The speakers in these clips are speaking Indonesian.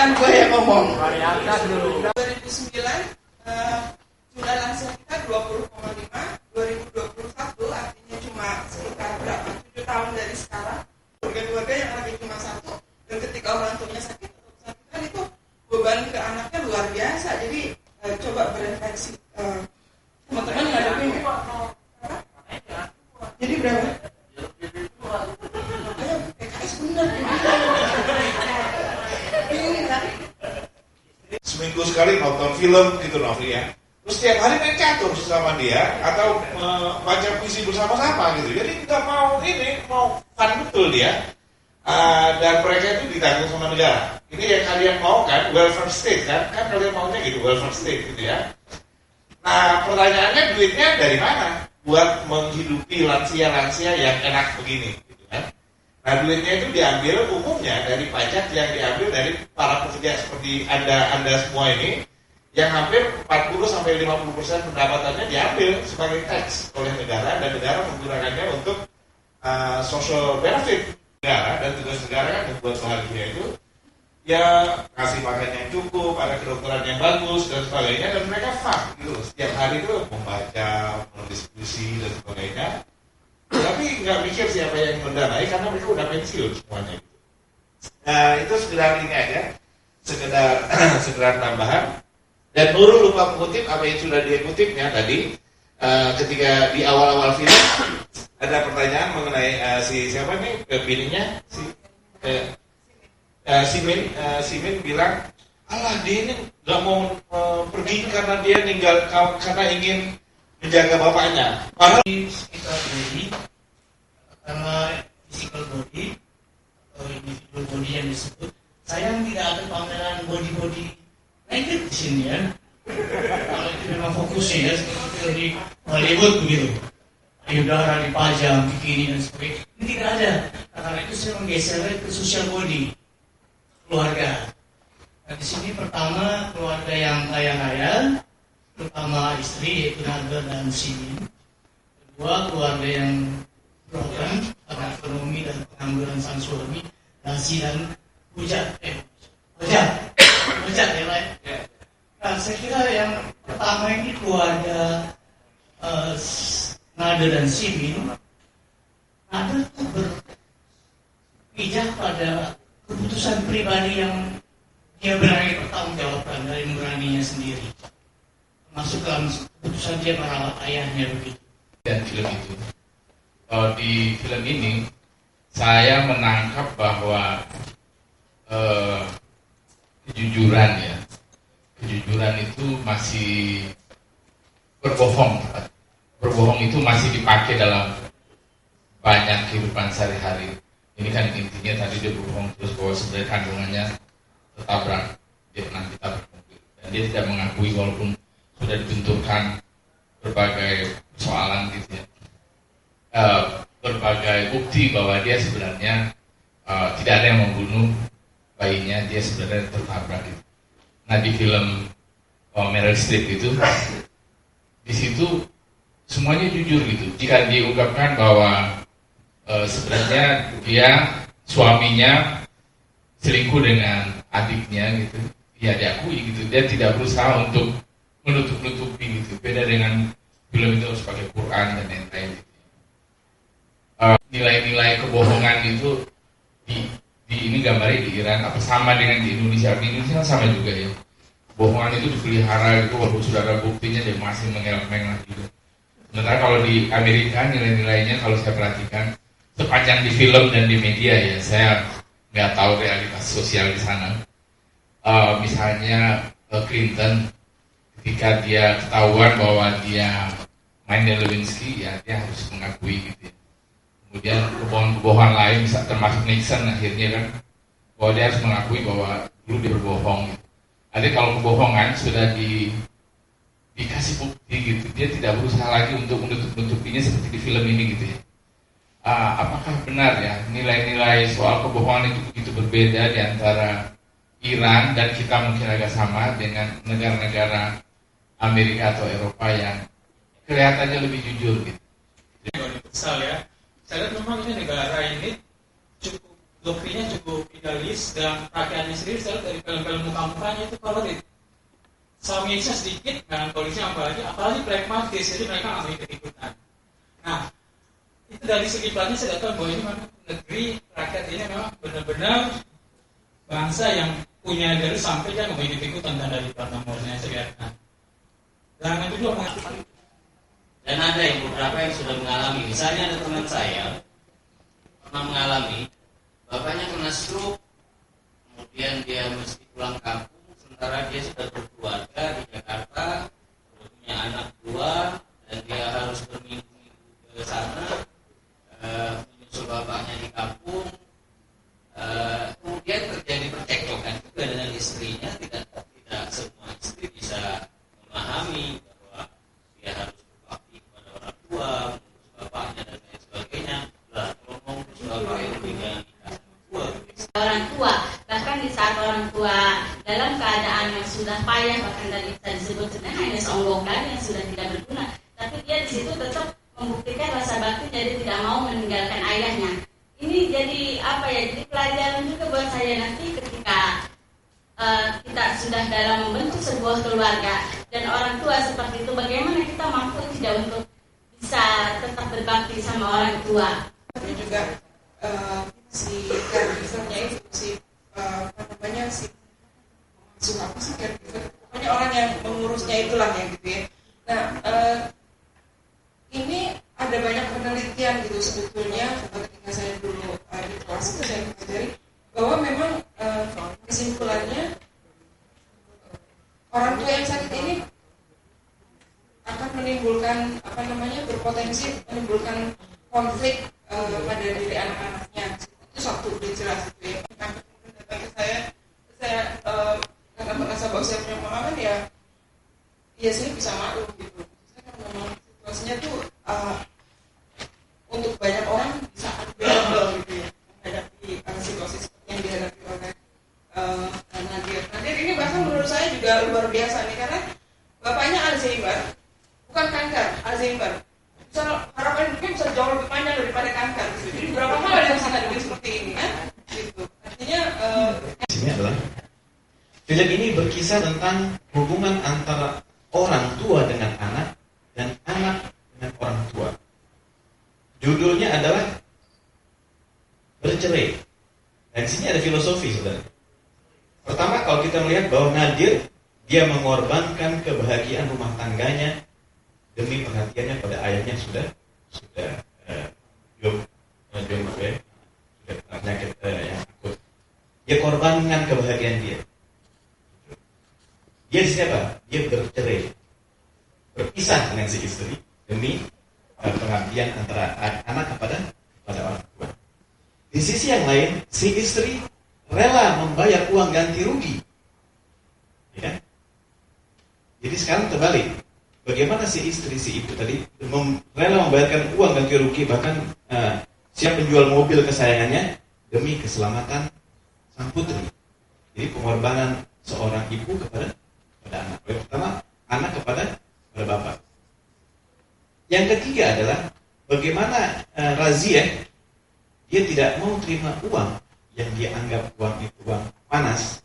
bukan gue yang ngomong. 2009 jumlah lansia kita 20,5, 2021 artinya cuma sekitar berapa? 7 tahun dari sekarang. Keluarga yang lagi cuma satu, dan ketika orang tuanya sakit atau kesakitan itu beban ke anaknya luar biasa. Jadi coba berefleksi, teman-teman ngadepin ya. Jadi berapa? Ayo, PKS benar. Seminggu sekali nonton film gitu Novi ya. Terus setiap hari main catur sama dia atau baca puisi bersama-sama gitu. Jadi nggak mau fun betul dia. Dan mereka itu ditanggung sama negara. Ini yang kalian mau kan, welfare state kan kalian maunya gitu, welfare state gitu ya. Nah pertanyaannya duitnya dari mana buat menghidupi lansia-lansia yang enak begini gitu kan. Nah duitnya itu diambil umumnya dari pajak yang diambil dari para pekerja seperti anda semua ini, yang hampir 40-50% pendapatannya diambil sebagai tax oleh negara, dan negara menggunakannya untuk social benefit negara, dan tugas negara kan membuat bahagia itu ya kasih makan yang cukup, ada kedokteran yang bagus dan sebagainya, dan mereka fun gitu setiap hari itu membaca, berdiskusi dan sebagainya. Tapi nggak mikir siapa yang mendanai karena mereka udah pensiun semuanya. Nah itu sekedar ini aja, sekedar tambahan. Dan Nurul lupa mengutip apa yang sudah dia kutipnya tadi ketika di awal-awal film ada pertanyaan mengenai siapa nih bininya Simin bilang, alah dia ini nggak mau pergi karena dia karena ingin menjaga bapaknya. Padahal sekitar body, karena physical body atau individual body yang disebut, sayang tidak ada pameran body naked di sini ya. Kalau itu memang fokusnya ya seperti di Hollywood begitu, payudara dipajang, bikini dan sebagainya. Ini tidak ada. Karena itu saya menggesernya ke social body, keluarga. Nah di sini pertama keluarga yang kaya-kaya, terutama istri yaitu Naga dan Simin. Kedua keluarga yang broken karena ekonomi dan pengangguran sang suami, Nasi dan Hujat ya Pak. Nah saya kira yang pertama ini keluarga Nada dan Simin. Nada itu berpijak pada keputusan pribadi yang dia berani bertanggungjawabkan dari nuraninya sendiri, masuk dalam keputusan dia merawat ayahnya begitu. Dan film itu, di film ini saya menangkap bahwa kejujuran itu masih berbohong itu masih dipakai dalam banyak kehidupan sehari-hari. Ini kan intinya tadi dia berbohong terus bahwa sebenarnya kandungannya tertabrak, dia pernah ditabrak mobil, dan dia tidak mengakui walaupun sudah dibenturkan berbagai persoalan gitu ya, berbagai bukti bahwa dia sebenarnya tidak ada yang membunuh bayinya, dia sebenarnya tertabrak gitu. Nah di film Meryl Streep itu, di situ semuanya jujur gitu. Jika diungkapkan bahwa sebenarnya dia suaminya selingkuh dengan adiknya gitu, ya diakui gitu. Dia tidak berusaha untuk menutup-nutupi gitu. Beda dengan film itu harus pakai Quran dan lain-lain gitu. Nilai-nilai kebohongan itu di ini gambarnya di Iran apa sama dengan di Indonesia? Di Indonesia sama juga ya. Bohongan itu dipelihara itu walaupun sudah ada buktinya dia masih mengelak-mengelak gitu. Sementara kalau di Amerika nilai-nilainya kalau saya perhatikan sepanjang di film dan di media ya, saya nggak tahu realitas sosial di sana. Misalnya Clinton ketika dia ketahuan bahwa dia main Lewinsky, ya dia harus mengakui gitu ya. Kemudian kebohongan lain bisa termasuk Nixon akhirnya kan, bahwa dia harus mengakui bahwa dulu dia berbohong gitu. Jadi kalau kebohongan sudah dikasih bukti gitu, dia tidak berusaha lagi untuk menutup-nutupinya seperti di film ini gitu ya. Apakah benar ya nilai-nilai soal kebohongan itu begitu berbeda di antara Iran dan kita mungkin agak sama dengan negara-negara Amerika atau Eropa yang kelihatannya lebih jujur gitu. Universal ya. Saya lihat memang ini negara ini cukup doktrinnya cukup rilis dan pakaiannya sendiri selalu dari film-film muka-mukanya itu kolorit. Suaminya sedikit, dan polisinya apalagi pragmatis, jadi mereka nggak mau ikut-ikutan. Nah, itu dari segi pelatnya saya datang bahwa ini memang negeri rakyat ini memang benar-benar bangsa yang punya dari sampai dia mau ikut-ikutan dan dari plat nomornya saya biarkan. Dan yang kedua mengatakan. Dan ada yang beberapa yang sudah mengalami, misalnya ada teman saya pernah mengalami, bapaknya kena stroke, kemudian dia mesti pulang kampung, sementara dia sudah berkeluarga di Jakarta, punya anak dua, dan dia harus berminggu-minggu ke sana, menyusul bapaknya di kampung. Kemudian terjadi percekcokan juga dengan istrinya, tidak semua istri bisa memahami bahwa dia harus berbakti kepada orang tua, mengurus bapaknya dan lain sebagainya. Lah, kalau mau mengurus bapak yang tinggal nikah sama orang tua, bahkan di saat orang tua dalam keadaan yang sudah payah, bahkan tadi bisa disebut sebenarnya hanya seonggokan yang sudah tidak berguna, tapi dia di situ tetap membuktikan rasa bakti, jadi tidak mau meninggalkan ayahnya. Ini jadi apa ya? Jadi pelajaran juga buat saya nanti ketika kita sudah dalam membentuk sebuah keluarga dan orang tua seperti itu, bagaimana kita mampu tidak untuk bisa tetap berbakti sama orang tua. Tapi juga si caregivernya itu si caregiver, pokoknya orang yang mengurusnya itulah yang gitu ya. Nah, ini ada banyak penelitian gitu sebetulnya ketika saya dulu di kelas itu saya pelajari bahwa memang kesimpulannya orang tua yang sakit ini akan menimbulkan berpotensi menimbulkan konflik pada diri anak-anaknya. Itu satu udah jelas itu ya. Datang ke saya karena merasa bahwa saya punya pengalaman ya saya bisa maklum gitu. Saya kan memang situasinya tuh untuk banyak orang bisa unbearable gitu ya menghadapi situasi yang dihadapi oleh Nadir ini bahkan menurut saya juga luar biasa nih, karena bapaknya Alzheimer, bukan kanker, Alzheimer. Harapan hidupnya bisa jauh lebih panjang daripada kanker gitu. Jadi berapa hal yang bisa hadapi seperti ini kan gitu. Artinya ini adalah film ini berkisah tentang hubungan antara orang tua dengan anak dan anak dengan orang tua. Judulnya adalah Bercerai. Dan di sini ada filosofi, saudara. Pertama, kalau kita melihat bahwa Nadir, dia mengorbankan kebahagiaan rumah tangganya demi perhatiannya pada ayahnya sudah penyakit yang akut. Dia korbankan kebahagiaan dia. Dia siapa? Dia bercerai, berpisah dengan si istri demi pengabdian antara anak kepada orang tua. Di sisi yang lain, si istri rela membayar uang ganti rugi. Ya. Jadi sekarang terbalik. Bagaimana si istri, si ibu tadi rela membayarkan uang ganti rugi, bahkan siap menjual mobil kesayangannya demi keselamatan sang putri. Jadi pengorbanan seorang ibu kepada anak. Yang pertama, anak kepada bapak. Yang ketiga adalah bagaimana Razia dia tidak mau terima uang yang dia anggap uang itu uang panas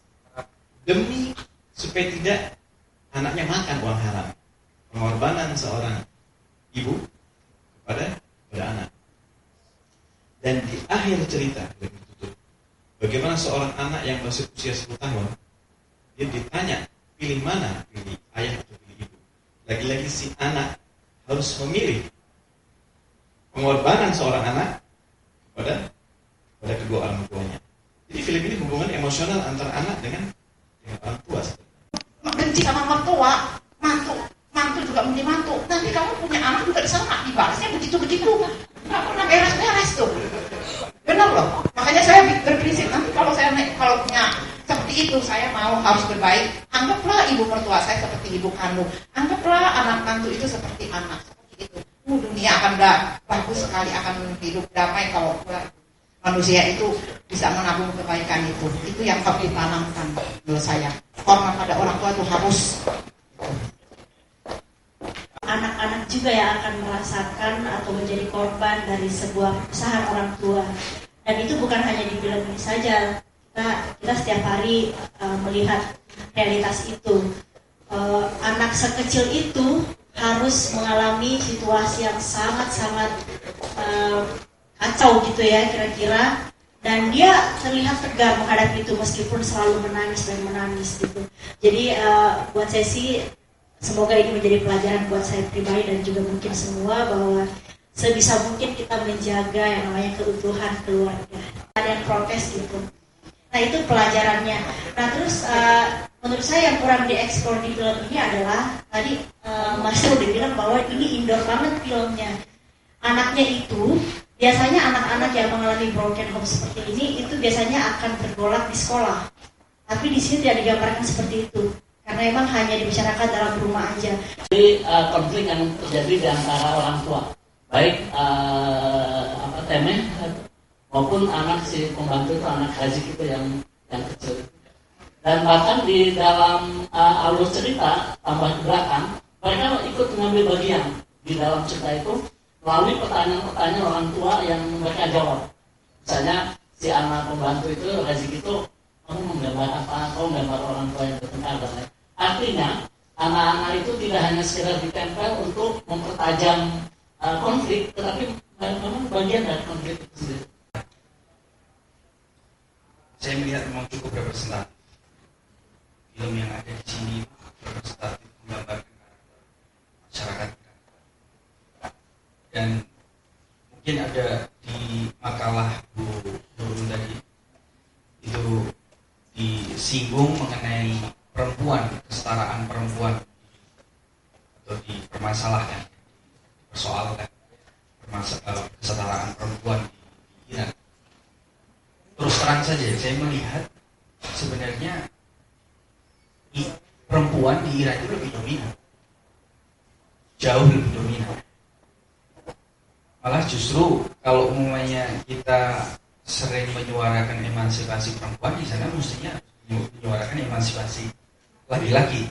demi supaya tidak anaknya makan uang haram. Pengorbanan seorang ibu kepada anak. Dan di akhir cerita bagaimana seorang anak yang masih usia 10 tahun dia ditanya pilih mana, pilih ayah atau pilih ibu. Lagi-lagi si anak harus memilih pengorbanan seorang anak pada kedua orang tuanya. Jadi film ini hubungan emosional antara anak dengan orang tua. Benci sama mertua, mantu juga benci mantu. Nanti kamu punya anak juga sama, dibalasnya begitu-begitu. Nggak pernah beres-beres tuh. Benar loh. Makanya saya berprinsip nanti kalau punya seperti itu, saya mau harus berbaik. Anggaplah ibu mertua saya seperti ibu kandung. Anggaplah anak mantu itu seperti anak. Seperti itu. Dunia akan bagus sekali, akan hidup damai kalau manusia itu bisa menabung kebaikan itu. Itu yang harus ditanamkan menurut saya. Hormat pada orang tua itu harus. Anak-anak juga yang akan merasakan atau menjadi korban dari sebuah kesalahan orang tua. Dan itu bukan hanya di film ini saja. kita setiap hari melihat realitas itu. Anak sekecil itu harus mengalami situasi yang sangat-sangat kacau gitu ya kira-kira, dan dia terlihat tegar menghadapi itu meskipun selalu menangis gitu. Jadi buat saya sih semoga ini menjadi pelajaran buat saya pribadi dan juga mungkin semua, bahwa sebisa mungkin kita menjaga yang namanya keutuhan keluarga. Ada yang protes gitu. Nah itu pelajarannya. Nah terus menurut saya yang kurang dieksplor di film ini adalah tadi Mas Rudi bilang bahwa ini indoor banget filmnya. Anaknya itu biasanya anak-anak yang mengalami broken home seperti ini itu biasanya akan tergolak di sekolah. Tapi di sini tidak digambarkan seperti itu. Karena emang hanya dibicarakan dalam rumah aja. Jadi konflik yang terjadi di antara orang tua, baik temeh maupun anak si pembantu itu, anak haji itu yang kecil. Dan bahkan di dalam alur cerita tambah ke belakang, mereka ikut mengambil bagian di dalam cerita itu melalui pertanyaan-pertanyaan orang tua yang mereka jawab. Misalnya si anak pembantu itu haji itu, kamu menggambar apa? Kamu menggambar orang tua yang bertengkar dan lain. Artinya anak-anak itu tidak hanya sekedar ditempel untuk mempertajam konflik, tetapi memang bagian dari konflik itu sendiri. Saya melihat memang cukup representatif. Film yang ada di sini representatif menggambarkan masyarakat. Dan mungkin ada di makalah Bu Nurul tadi itu disinggung mengenai perempuan, kesetaraan perempuan, atau dipermasalahkan, dipersoalkan kesetaraan perempuan di Iran. Terus terang saja, saya melihat sebenarnya perempuan di Iran itu lebih dominan, jauh lebih dominan. Malah justru kalau umumnya kita sering menyuarakan emansipasi perempuan, di sana mestinya menyuarakan emansipasi laki-laki.